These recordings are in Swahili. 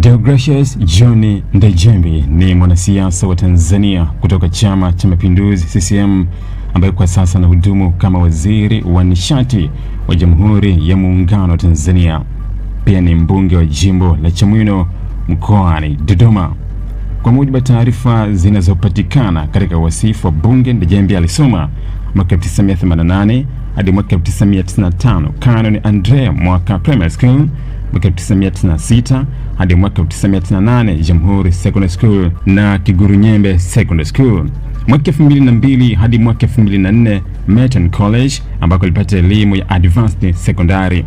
Deogratius John Ndejembi ni mwanasiasa wa Tanzania kutoka Chama cha Mapinduzi CCM ambaye kwa sasa anahudumu kama waziri wa nishati wa Jamhuri ya Muungano wa Tanzania. Pia ni mbunge wa jimbo la Chamwino mkoani Dodoma. Kwa mujibu wa taarifa zinazopatikana katika wasifu wa bunge, Ndejembi alisoma mwaka 1988 hadi mwaka 1995 Canon Andrea mwaka Primary School, mwaka 1996 hadi mwaka 1998 Jamhuri Secondary School na Kigurunyembe Secondary School. Mwaka 2002 hadi mwaka 2004 Merton College ambako alipata elimu ya Advanced Secondary.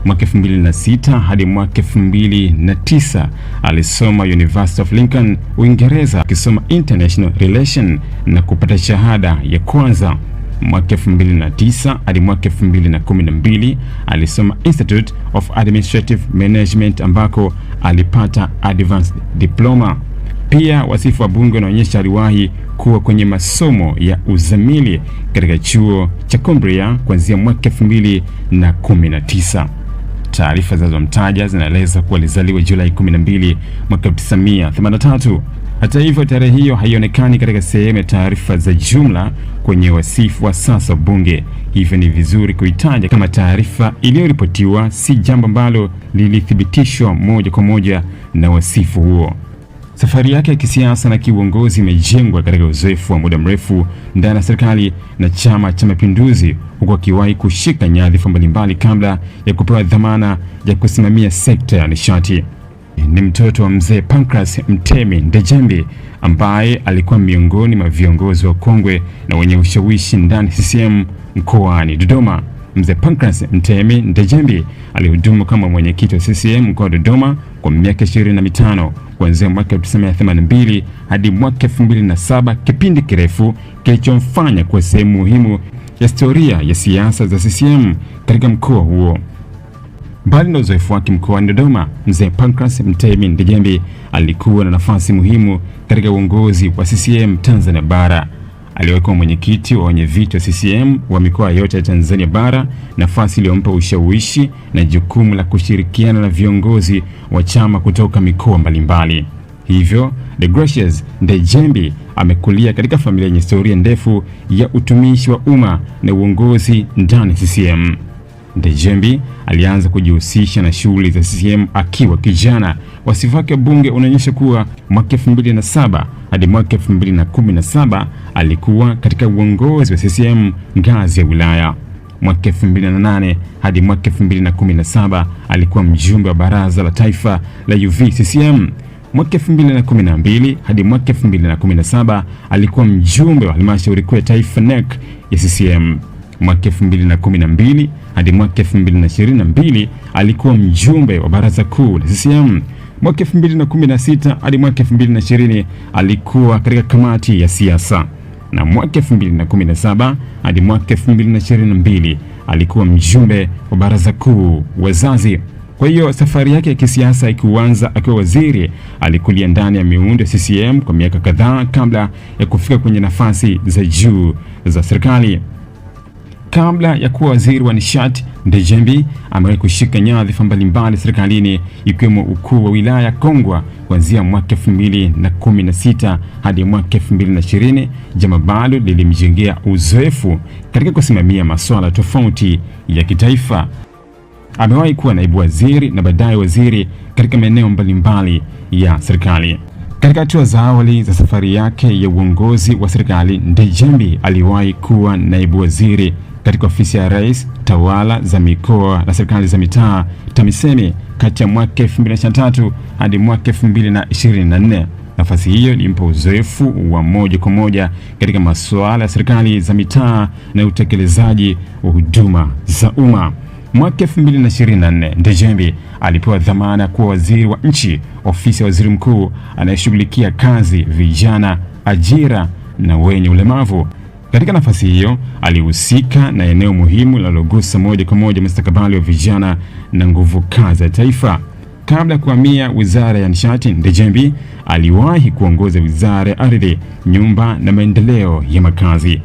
Mwaka 2006 hadi mwaka 2009 alisoma University of Lincoln, Uingereza, akisoma International Relation na kupata shahada ya kwanza. Mwaka 2009 hadi mwaka 2012 alisoma Institute of Administrative Management ambako alipata Advanced Diploma. Pia wasifu wa bunge unaonyesha aliwahi kuwa kwenye masomo ya uzamili katika chuo cha Cumbria kuanzia mwaka 2019. Taarifa zinazomtaja zinaeleza kuwa alizaliwa Julai 12 mwaka 1983. Hata hivyo, tarehe hiyo haionekani katika sehemu ya taarifa za jumla kwenye wasifu wa sasa bunge. Hivyo ni vizuri kuitaja kama taarifa iliyoripotiwa, si jambo ambalo lilithibitishwa moja kwa moja na wasifu huo. Safari yake ya kisiasa na kiuongozi imejengwa katika uzoefu wa muda mrefu ndani ya serikali na Chama cha Mapinduzi, huku akiwahi kushika nyadhifa mbalimbali kabla ya kupewa dhamana ya kusimamia sekta ya nishati. Ni mtoto wa mzee Pancras Mtemi Ndejembi ambaye alikuwa miongoni mwa viongozi wa kongwe na wenye ushawishi ndani CCM mkoani Dodoma. Mzee Pancras Mtemi Ndejembi alihudumu kama mwenyekiti wa CCM mkoa wa Dodoma kwa miaka 25 kuanzia mwaka 1982 hadi mwaka 2007, kipindi kirefu kilichomfanya kuwa sehemu muhimu ya historia ya siasa za CCM katika mkoa huo. Mbali na uzoefu wake mkoani Dodoma, mzee Pancras Mtemi Ndejembi alikuwa na nafasi muhimu katika uongozi wa CCM Tanzania Bara. Aliwekwa mwenyekiti wa wenyeviti wa CCM wa mikoa yote ya Tanzania Bara, nafasi iliyompa ushawishi na jukumu la kushirikiana na viongozi wa chama kutoka mikoa mbalimbali. Hivyo, Deogratius Ndejembi amekulia katika familia yenye historia ndefu ya utumishi wa umma na uongozi ndani CCM. Ndejembi alianza kujihusisha na shughuli za CCM akiwa kijana. Wasifu wake bunge unaonyesha kuwa mwaka 2007 hadi mwaka 2017 alikuwa katika uongozi wa CCM ngazi ya wilaya. Mwaka 2008 hadi mwaka 2017 alikuwa mjumbe wa Baraza la Taifa la UVCCM. Mwaka 2012 hadi mwaka 2017 alikuwa mjumbe wa Halmashauri Kuu ya Taifa NEC ya CCM. Mwaka 2012 hadi mwaka 2022 alikuwa mjumbe wa Baraza Kuu la CCM. Mwaka 2016 hadi mwaka 2020 alikuwa katika kamati ya siasa, na mwaka 2017 hadi mwaka 2022 alikuwa mjumbe wa Baraza Kuu Wazazi. Kwa hiyo safari yake ya kisiasa ikianza akiwa waziri, alikulia ndani ya miundo ya CCM kwa miaka kadhaa kabla ya kufika kwenye nafasi za juu za serikali. Kabla ya kuwa waziri wa nishati, Ndejembi amewahi kushika nyadhifa mbalimbali serikalini, ikiwemo ukuu wa wilaya Kongwa kuanzia mwaka 2016 hadi mwaka 2020, jambo ambalo lilimjengea uzoefu katika kusimamia masuala tofauti ya kitaifa. Amewahi kuwa naibu waziri na baadaye waziri katika maeneo mbalimbali ya serikali. Katika hatua za awali za safari yake ya uongozi wa serikali, Ndejembi aliwahi kuwa naibu waziri katika ofisi ya Rais, tawala za mikoa na serikali za mitaa TAMISEMI kati ya mwaka 2023 hadi mwaka 2024. Nafasi hiyo ilimpa uzoefu wa moja kwa moja katika masuala ya serikali za mitaa na utekelezaji wa huduma za umma. Mwaka 2024, Ndejembi alipewa dhamana kuwa waziri wa nchi, ofisi ya waziri mkuu anayeshughulikia kazi, vijana, ajira na wenye ulemavu. Katika nafasi hiyo alihusika na eneo muhimu linalogusa moja kwa moja mustakabali wa vijana na nguvu kazi ya taifa. Kabla ya kuhamia wizara ya nishati, Ndejembi aliwahi kuongoza wizara ya ardhi, nyumba na maendeleo ya makazi.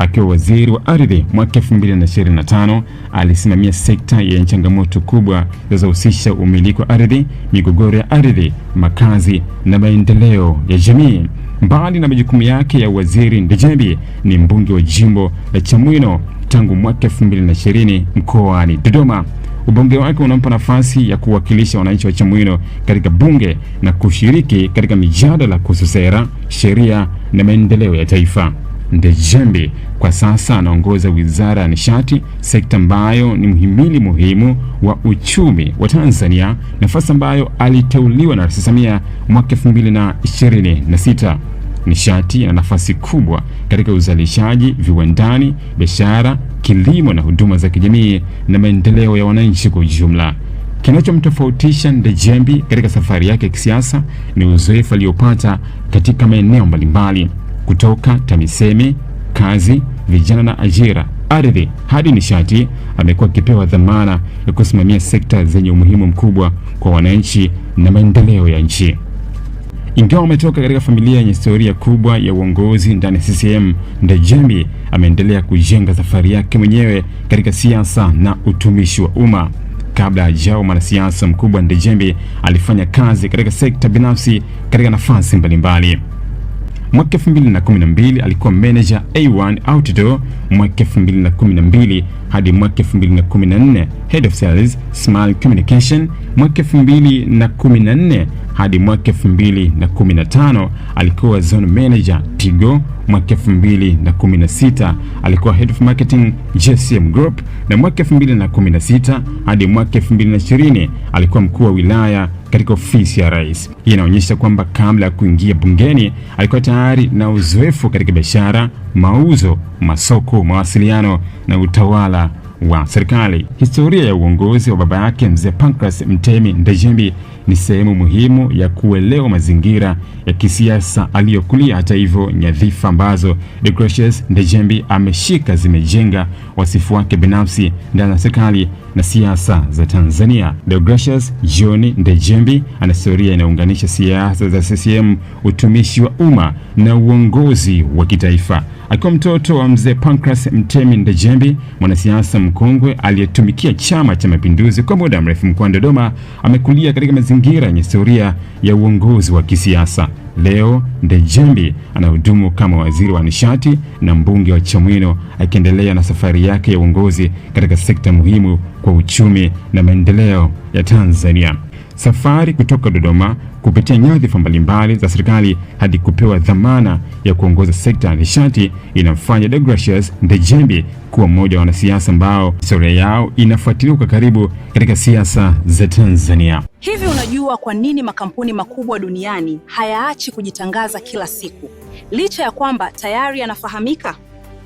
Akiwa waziri wa ardhi mwaka 2025, alisimamia sekta yenye changamoto kubwa zinazohusisha umiliki wa ardhi, migogoro ya ardhi, makazi na maendeleo ya jamii. Mbali na majukumu yake ya waziri, Ndejembi ni mbunge wa jimbo la Chamwino tangu mwaka 2020 mkoani Dodoma. Ubunge wake unampa nafasi ya kuwakilisha wananchi wa Chamwino katika bunge na kushiriki katika mijadala kuhusu sera, sheria na maendeleo ya taifa. Ndejembi kwa sasa anaongoza Wizara ya Nishati, sekta ambayo ni mhimili muhimu wa uchumi wa Tanzania, nafasi ambayo aliteuliwa na Rais Samia mwaka 2026. Nishati ina nafasi kubwa katika uzalishaji viwandani, biashara, kilimo na huduma za kijamii na maendeleo ya wananchi kwa ujumla. Kinachomtofautisha Ndejembi katika safari yake ya kisiasa ni uzoefu aliopata katika maeneo mbalimbali, kutoka TAMISEMI, kazi, vijana na ajira, ardhi hadi nishati. Amekuwa akipewa dhamana ya kusimamia sekta zenye umuhimu mkubwa kwa wananchi na maendeleo ya nchi. Ingawa ametoka katika familia yenye historia kubwa ya uongozi ndani ya CCM, Ndejembi ameendelea kujenga safari yake mwenyewe katika siasa na utumishi wa umma. Kabla hajawa mwanasiasa mkubwa, Ndejembi alifanya kazi katika sekta binafsi katika nafasi mbalimbali. Mwaka 2012 alikuwa manager A1 Outdoor, mwaka 2012 hadi mwaka 2014 Head of Sales Smile Communication, mwaka 2014 hadi mwaka 2015 alikuwa Zone Manager Tigo, mwaka 2016 alikuwa Head of Marketing JCM Group, na mwaka 2016 hadi mwaka 2020 alikuwa mkuu wa wilaya katika ofisi ya Rais. Hii inaonyesha kwamba kabla ya kuingia bungeni alikuwa tayari na uzoefu katika biashara, mauzo, masoko, mawasiliano na utawala wa serikali. Historia ya uongozi wa baba yake Mzee Pancras Mtemi Ndejembi ni sehemu muhimu ya kuelewa mazingira ya kisiasa aliyokulia. Hata hivyo, nyadhifa ambazo Deogratius Ndejembi ameshika zimejenga wasifu wake binafsi ndani ya serikali na siasa za Tanzania. Deogratius John Ndejembi ana historia inaunganisha siasa za CCM, utumishi wa umma na uongozi wa kitaifa. Akiwa mtoto wa Mzee Pancras Mtemi Ndejembi, mwanasiasa mkongwe aliyetumikia Chama cha Mapinduzi kwa muda mrefu mkoani Dodoma, amekulia katika mazingira yenye historia ya uongozi wa kisiasa. Leo Ndejembi anahudumu kama waziri wa nishati na mbunge wa Chamwino, akiendelea na safari yake ya uongozi katika sekta muhimu kwa uchumi na maendeleo ya Tanzania. Safari kutoka Dodoma kupitia nyadhifa mbalimbali za serikali hadi kupewa dhamana ya kuongoza sekta ya nishati inamfanya Deogratius Ndejembi kuwa mmoja wa wanasiasa ambao historia yao inafuatiliwa kwa karibu katika siasa za Tanzania. Hivi unajua kwa nini makampuni makubwa duniani hayaachi kujitangaza kila siku, licha ya kwamba tayari yanafahamika?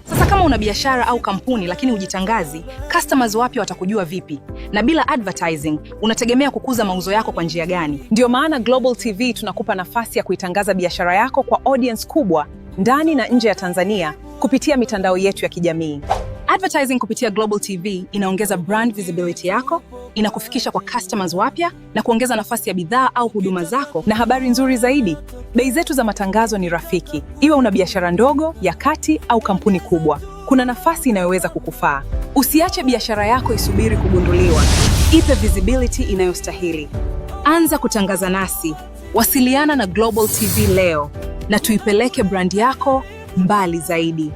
Sasa kama una biashara au kampuni lakini hujitangazi, customers wapya watakujua vipi? Na bila advertising, unategemea kukuza mauzo yako kwa njia gani? Ndio maana Global TV tunakupa nafasi ya kuitangaza biashara yako kwa audience kubwa ndani na nje ya Tanzania kupitia mitandao yetu ya kijamii. Advertising kupitia Global TV inaongeza brand visibility yako, inakufikisha kwa customers wapya na kuongeza nafasi ya bidhaa au huduma zako. Na habari nzuri zaidi, bei zetu za matangazo ni rafiki. Iwe una biashara ndogo, ya kati au kampuni kubwa, kuna nafasi inayoweza kukufaa. Usiache biashara yako isubiri kugunduliwa. Ipe visibility inayostahili. Anza kutangaza nasi. Wasiliana na Global TV leo na tuipeleke brand yako mbali zaidi.